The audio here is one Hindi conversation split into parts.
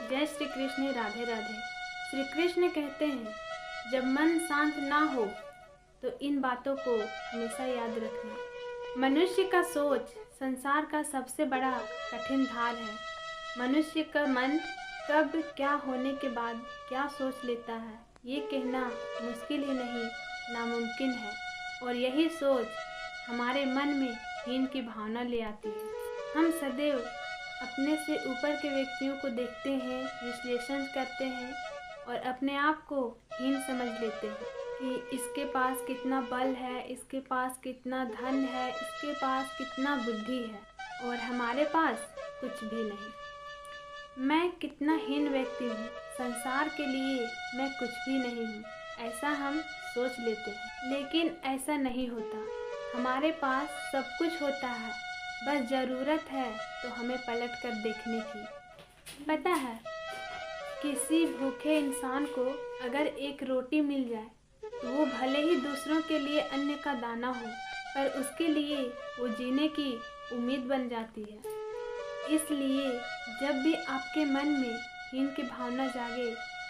जय श्री कृष्ण। राधे राधे। श्री कृष्ण कहते हैं, जब मन शांत ना हो तो इन बातों को हमेशा याद रखना। मनुष्य का सोच संसार का सबसे बड़ा कठिन धार है। मनुष्य का मन कब क्या होने के बाद क्या सोच लेता है, ये कहना मुश्किल ही नहीं नामुमकिन है। और यही सोच हमारे मन में हीन की भावना ले आती है। हम सदैव अपने से ऊपर के व्यक्तियों को देखते हैं, विश्लेषण करते हैं और अपने आप को हीन समझ लेते हैं कि इसके पास कितना बल है, इसके पास कितना धन है, इसके पास कितना बुद्धि है और हमारे पास कुछ भी नहीं। मैं कितना हीन व्यक्ति हूँ, संसार के लिए मैं कुछ भी नहीं हूँ, ऐसा हम सोच लेते हैं। लेकिन ऐसा नहीं होता। हमारे पास सब कुछ होता है, बस ज़रूरत है तो हमें पलट कर देखने की। पता है, किसी भूखे इंसान को अगर एक रोटी मिल जाए तो वो भले ही दूसरों के लिए अन्न का दाना हो, पर उसके लिए वो जीने की उम्मीद बन जाती है। इसलिए जब भी आपके मन में हीन की भावना जागे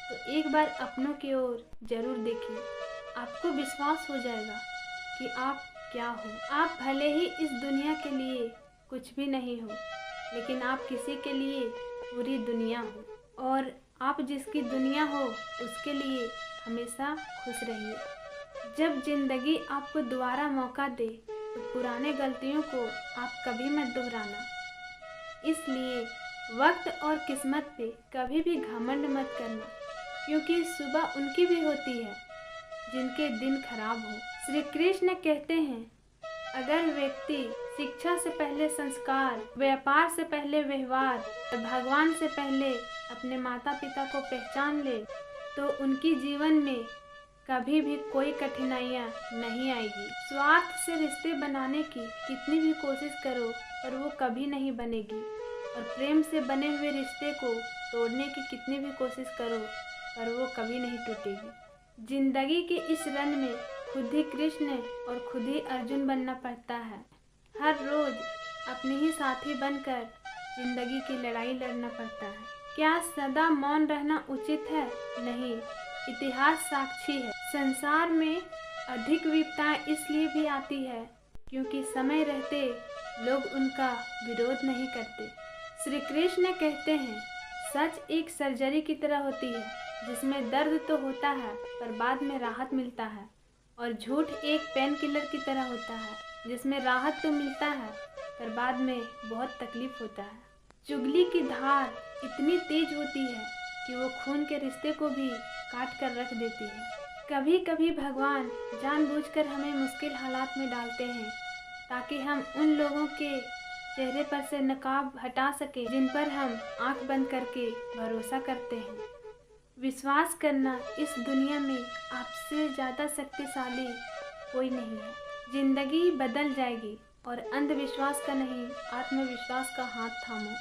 तो एक बार अपनों की ओर जरूर देखिए। आपको विश्वास हो जाएगा कि आप क्या हो। आप भले ही इस दुनिया के लिए कुछ भी नहीं हो, लेकिन आप किसी के लिए पूरी दुनिया हो और आप जिसकी दुनिया हो उसके लिए हमेशा खुश रहिए। जब जिंदगी आपको दोबारा मौका दे तो पुराने गलतियों को आप कभी मत दोहराना। इसलिए वक्त और किस्मत पे कभी भी घमंड मत करना, क्योंकि सुबह उनकी भी होती है जिनके दिन खराब हो। श्री कृष्ण कहते हैं, अगर व्यक्ति शिक्षा से पहले संस्कार, व्यापार से पहले व्यवहार और भगवान से पहले अपने माता पिता को पहचान ले तो उनकी जीवन में कभी भी कोई कठिनाइयाँ नहीं आएगी। स्वार्थ से रिश्ते बनाने की कितनी भी कोशिश करो पर वो कभी नहीं बनेगी, और प्रेम से बने हुए रिश्ते को तोड़ने की कितनी भी कोशिश करो पर वो कभी नहीं टूटेगी। जिंदगी के इस रन में खुद ही कृष्ण और खुद ही अर्जुन बनना पड़ता है। हर रोज अपने ही साथी बनकर जिंदगी की लड़ाई लड़ना पड़ता है। क्या सदा मौन रहना उचित है? नहीं, इतिहास साक्षी है। संसार में अधिक विपदाएं इसलिए भी आती है क्योंकि समय रहते लोग उनका विरोध नहीं करते। श्री कृष्ण कहते हैं, सच एक सर्जरी की तरह होती है जिसमें दर्द तो होता है पर बाद में राहत मिलता है, और झूठ एक पेन किलर की तरह होता है जिसमें राहत तो मिलता है पर बाद में बहुत तकलीफ होता है। चुगली की धार इतनी तेज होती है कि वो खून के रिश्ते को भी काट कर रख देती है। कभी कभी भगवान जानबूझकर हमें मुश्किल हालात में डालते हैं ताकि हम उन लोगों के चेहरे पर से नकाब हटा सके जिन पर हम आंख बंद करके भरोसा करते हैं। विश्वास करना, इस दुनिया में आपसे ज़्यादा शक्तिशाली कोई नहीं है। जिंदगी बदल जाएगी और अंधविश्वास का नहीं, आत्मविश्वास का हाथ थामो।